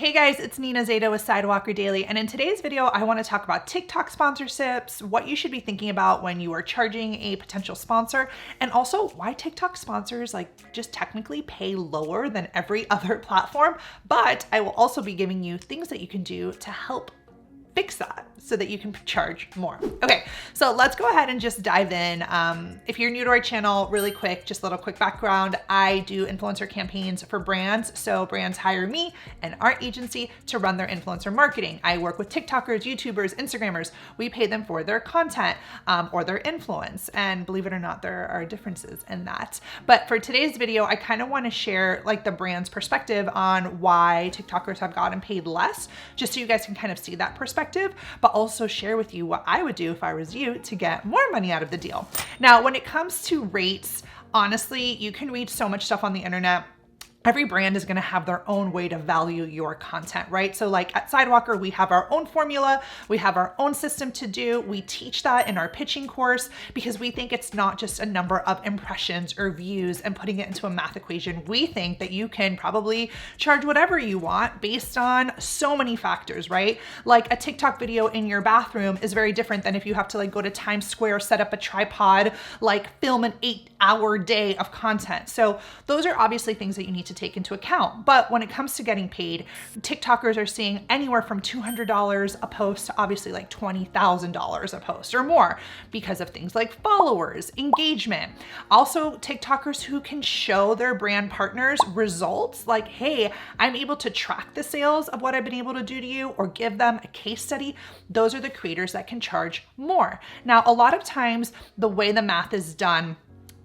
Hey guys, it's Nina Zeta with Sidewalker Daily, and in today's video, I want to talk about TikTok sponsorships, what you should be thinking about when you are charging a potential sponsor, and also why TikTok sponsors just technically pay lower than every other platform. But I will also be giving you things that you can do to help fix that so that you can charge more. Okay, so let's go ahead and just dive in. If you're new to our channel, really quick, just a little quick background. I do influencer campaigns for brands. So brands hire me and our agency to run their influencer marketing. I work with TikTokers, YouTubers, Instagrammers. We pay them for their content or their influence. And believe it or not, there are differences in that. But for today's video, I kind of want to share the brand's perspective on why TikTokers have gotten paid less, just so you guys can kind of see that perspective, but also share with you what I would do if I was you to get more money out of the deal. Now, when it comes to rates, honestly, you can read so much stuff on the internet. Every brand is going to have their own way to value your content, right? So at Sidewalker, we have our own formula. We have our own system to do. We teach that in our pitching course because we think it's not just a number of impressions or views and putting it into a math equation. We think that you can probably charge whatever you want based on so many factors, right? Like a TikTok video in your bathroom is very different than if you have to go to Times Square, set up a tripod, film an 8-hour day of content. So those are obviously things that you need to take into account. But when it comes to getting paid, TikTokers are seeing anywhere from $200 a post to obviously $20,000 a post or more because of things like followers, engagement. Also, TikTokers who can show their brand partners results hey, I'm able to track the sales of what I've been able to do to you or give them a case study. Those are the creators that can charge more. Now, a lot of times the way the math is done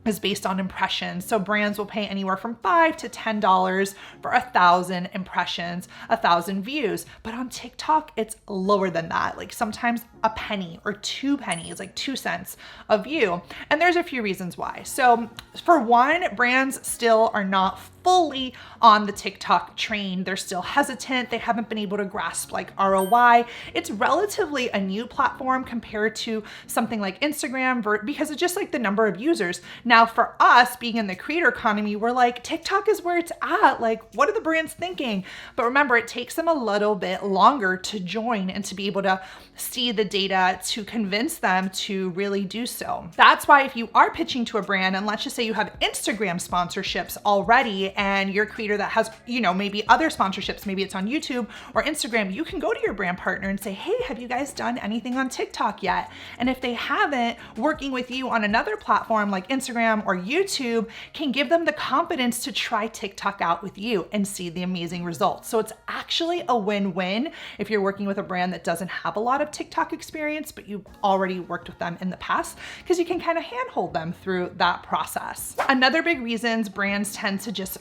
is based on impressions. So brands will pay anywhere from $5 to $10 for 1,000 impressions, 1,000 views. But on TikTok, it's lower than that. Sometimes a penny or 2 pennies, 2 cents a view. And there's a few reasons why. So for one, brands still are not fully on the TikTok train. They're still hesitant. They haven't been able to grasp ROI. It's relatively a new platform compared to something like Instagram because it's just the number of users. Now for us being in the creator economy, we're TikTok is where it's at. What are the brands thinking? But remember, it takes them a little bit longer to join and to be able to see the data to convince them to really do so. That's why if you are pitching to a brand, and let's just say you have Instagram sponsorships already, and your creator that has, maybe other sponsorships, maybe it's on YouTube or Instagram, you can go to your brand partner and say, hey, have you guys done anything on TikTok yet? And if they haven't, working with you on another platform like Instagram or YouTube can give them the confidence to try TikTok out with you and see the amazing results. So it's actually a win-win if you're working with a brand that doesn't have a lot of TikTok experience, but you've already worked with them in the past, because you can kind of handhold them through that process. Another big reasons brands tend to just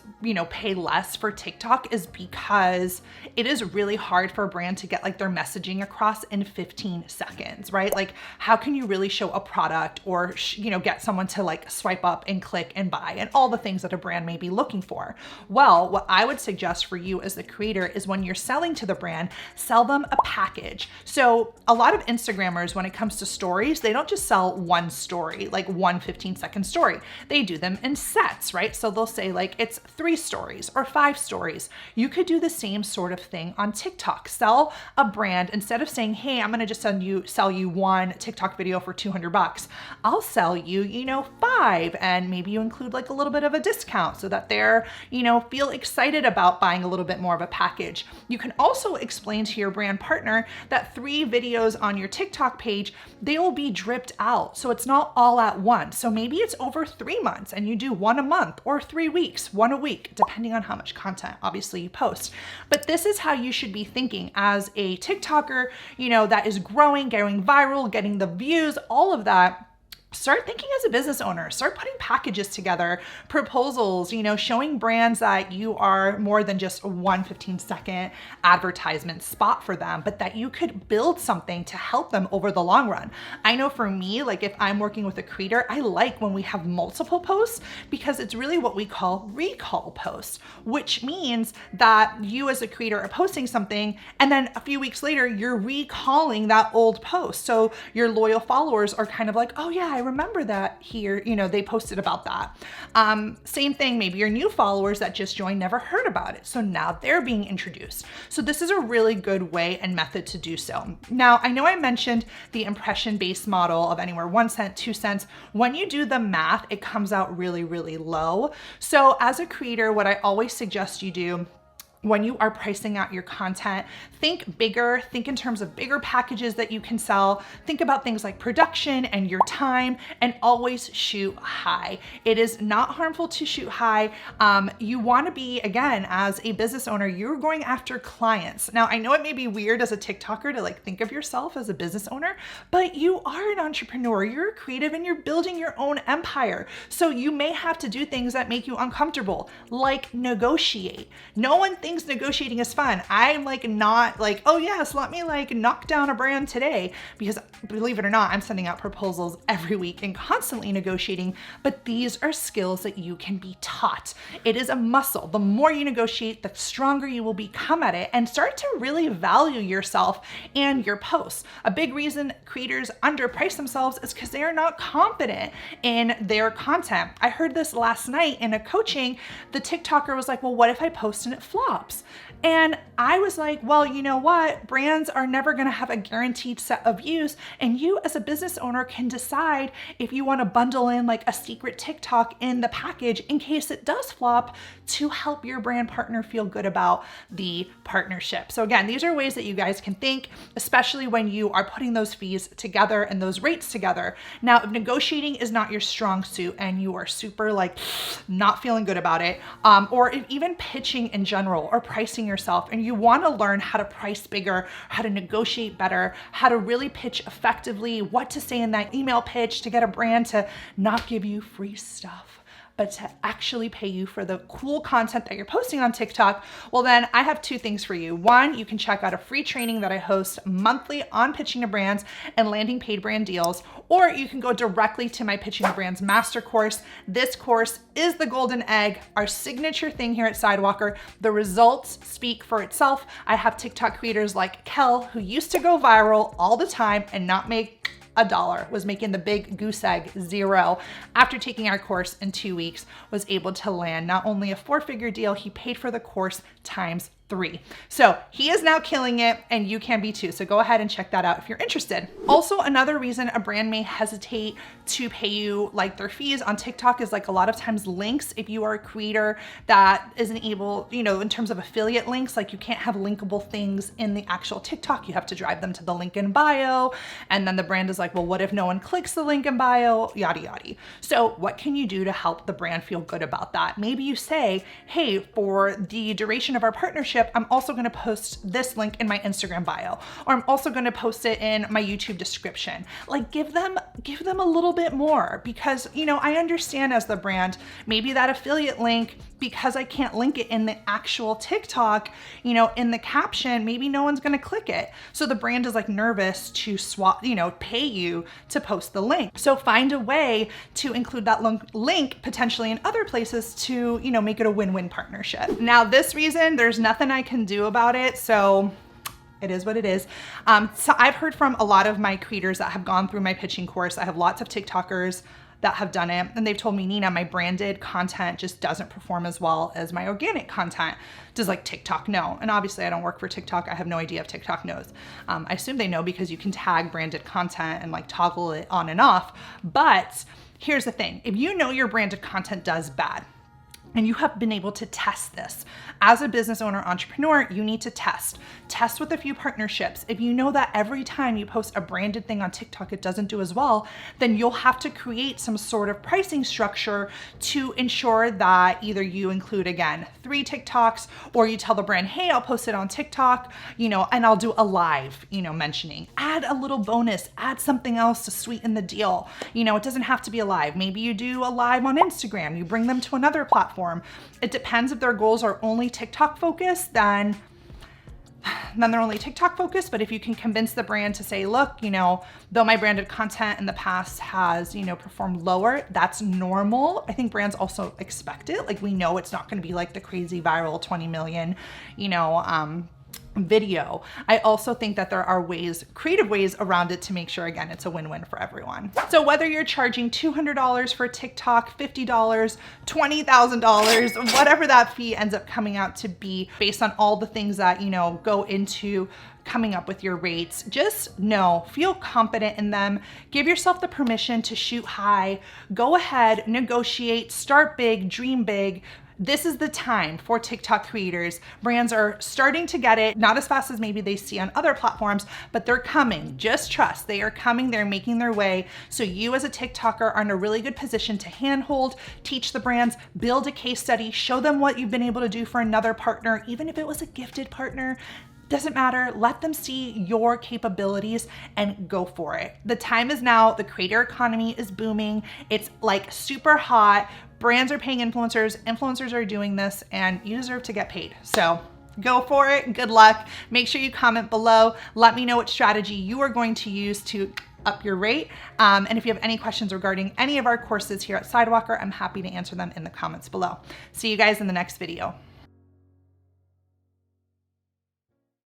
pay less for TikTok is because it is really hard for a brand to get their messaging across in 15 seconds, right? How can you really show a product or, get someone to swipe up and click and buy and all the things that a brand may be looking for? Well, what I would suggest for you as the creator is when you're selling to the brand, sell them a package. So a lot of Instagrammers, when it comes to stories, they don't just sell one story, one 15-second story. They do them in sets, right? So they'll say it's 3 stories or 5 stories. You could do the same sort of thing on TikTok. Sell a brand instead of saying, hey, I'm going to just sell you one TikTok video for $200. I'll sell you, 5, and maybe you include a little bit of a discount so that they're, feel excited about buying a little bit more of a package. You can also explain to your brand partner that 3 videos on your TikTok page, they will be dripped out. So it's not all at once. So maybe it's over 3 months and you do 1 a month or 3 weeks, 1 a week, depending on how much content obviously you post. But this is how you should be thinking as a TikToker, that is growing, going viral, getting the views, all of that. Start thinking as a business owner, start putting packages together, proposals, showing brands that you are more than just one 15-second advertisement spot for them, but that you could build something to help them over the long run. I know for me, if I'm working with a creator, I like when we have multiple posts because it's really what we call recall posts, which means that you as a creator are posting something and then a few weeks later, you're recalling that old post. So your loyal followers are kind of oh yeah, I remember that here, they posted about that. Same thing, maybe your new followers that just joined never heard about it. So now they're being introduced. So this is a really good way and method to do so. Now, I know I mentioned the impression-based model of anywhere 1 cent, 2 cents. When you do the math, it comes out really, really low. So as a creator, what I always suggest you do when you are pricing out your content, think bigger, think in terms of bigger packages that you can sell, think about things like production and your time, and always shoot high. It is not harmful to shoot high. You wanna be, again, as a business owner, you're going after clients. Now, I know it may be weird as a TikToker to like think of yourself as a business owner, but you are an entrepreneur, you're a creative, and you're building your own empire. So you may have to do things that make you uncomfortable, like negotiate. No one thinks negotiating is fun. I'm like not like, oh yes, let me like knock down a brand today, because believe it or not, I'm sending out proposals every week and constantly negotiating, but these are skills that you can be taught. It is a muscle. The more you negotiate, the stronger you will become at it, and start to really value yourself and your posts. A big reason creators underprice themselves is because they are not confident in their content. I heard this last night in a coaching. The TikToker was like, well, what if I post and it flops? And I was like, well, you know what? Brands are never going to have a guaranteed set of views. And you as a business owner can decide if you want to bundle in like a secret TikTok in the package in case it does flop, to help your brand partner feel good about the partnership. So again, these are ways that you guys can think, especially when you are putting those fees together and those rates together. Now, if negotiating is not your strong suit and you are super like not feeling good about it, or if even pitching in general or pricing yourself, and you want to learn how to price bigger, how to negotiate better, how to really pitch effectively, what to say in that email pitch to get a brand to not give you free stuff, but to actually pay you for the cool content that you're posting on TikTok, well then I have two things for you. One, you can check out a free training that I host monthly on pitching to brands and landing paid brand deals, or you can go directly to my Pitching to Brands Master Course. This course is the golden egg, our signature thing here at Sidewalker. The results speak for itself. I have TikTok creators like Kel, who used to go viral all the time and not make $1, was making the big goose egg $0. After taking our course in 2 weeks, was able to land not only a 4-figure deal, he paid for the course times 3. So he is now killing it, and you can be too. So go ahead and check that out if you're interested. Also, another reason a brand may hesitate to pay you like their fees on TikTok is like a lot of times links. If you are a creator that isn't able, in terms of affiliate links, like you can't have linkable things in the actual TikTok. You have to drive them to the link in bio. And then the brand is like, well, what if no one clicks the link in bio? Yada, yada. So what can you do to help the brand feel good about that? Maybe you say, hey, for the duration of our partnership, I'm also going to post this link in my Instagram bio, or I'm also going to post it in my YouTube description. Like give them a little bit more, because, I understand as the brand, maybe that affiliate link, because I can't link it in the actual TikTok, in the caption, maybe no one's going to click it. So the brand is like nervous to swap, pay you to post the link. So find a way to include that link potentially in other places to, make it a win-win partnership. Now, this reason, there's nothing I can do about it. So it is what it is. So I've heard from a lot of my creators that have gone through my pitching course. I have lots of TikTokers that have done it, and they've told me, Nina, my branded content just doesn't perform as well as my organic content. Does like TikTok know? And obviously I don't work for TikTok. I have no idea if TikTok knows. I assume they know because you can tag branded content and like toggle it on and off. But here's the thing. If you know your branded content does bad, and you have been able to test this. As a business owner, entrepreneur, you need to test with a few partnerships. If you know that every time you post a branded thing on TikTok, it doesn't do as well, then you'll have to create some sort of pricing structure to ensure that either you include, again, 3 TikToks, or you tell the brand, hey, I'll post it on TikTok, and I'll do a live, mentioning, add a little bonus, add something else to sweeten the deal. It doesn't have to be a live. Maybe you do a live on Instagram, you bring them to another platform. It depends. If their goals are only TikTok focused, then they're only TikTok focused. But if you can convince the brand to say, look, though my branded content in the past has, performed lower, that's normal. I think brands also expect it. Like we know it's not going to be like the crazy viral 20 million, video. I also think that there are ways, creative ways around it to make sure, again, it's a win-win for everyone. So whether you're charging $200 for TikTok, $50, $20,000, whatever that fee ends up coming out to be based on all the things that, you know, go into coming up with your rates, just know, feel confident in them. Give yourself the permission to shoot high. Go ahead, negotiate, start big, dream big. This is the time for TikTok creators. Brands are starting to get it, not as fast as maybe they see on other platforms, but they're coming. Just trust, they are coming, they're making their way. So you as a TikToker are in a really good position to handhold, teach the brands, build a case study, show them what you've been able to do for another partner, even if it was a gifted partner. Doesn't matter, let them see your capabilities and go for it. The time is now, the creator economy is booming. It's like super hot. Brands are paying influencers, influencers are doing this, and you deserve to get paid. So go for it, good luck. Make sure you comment below. Let me know what strategy you are going to use to up your rate. And if you have any questions regarding any of our courses here at Sidewalker, I'm happy to answer them in the comments below. See you guys in the next video.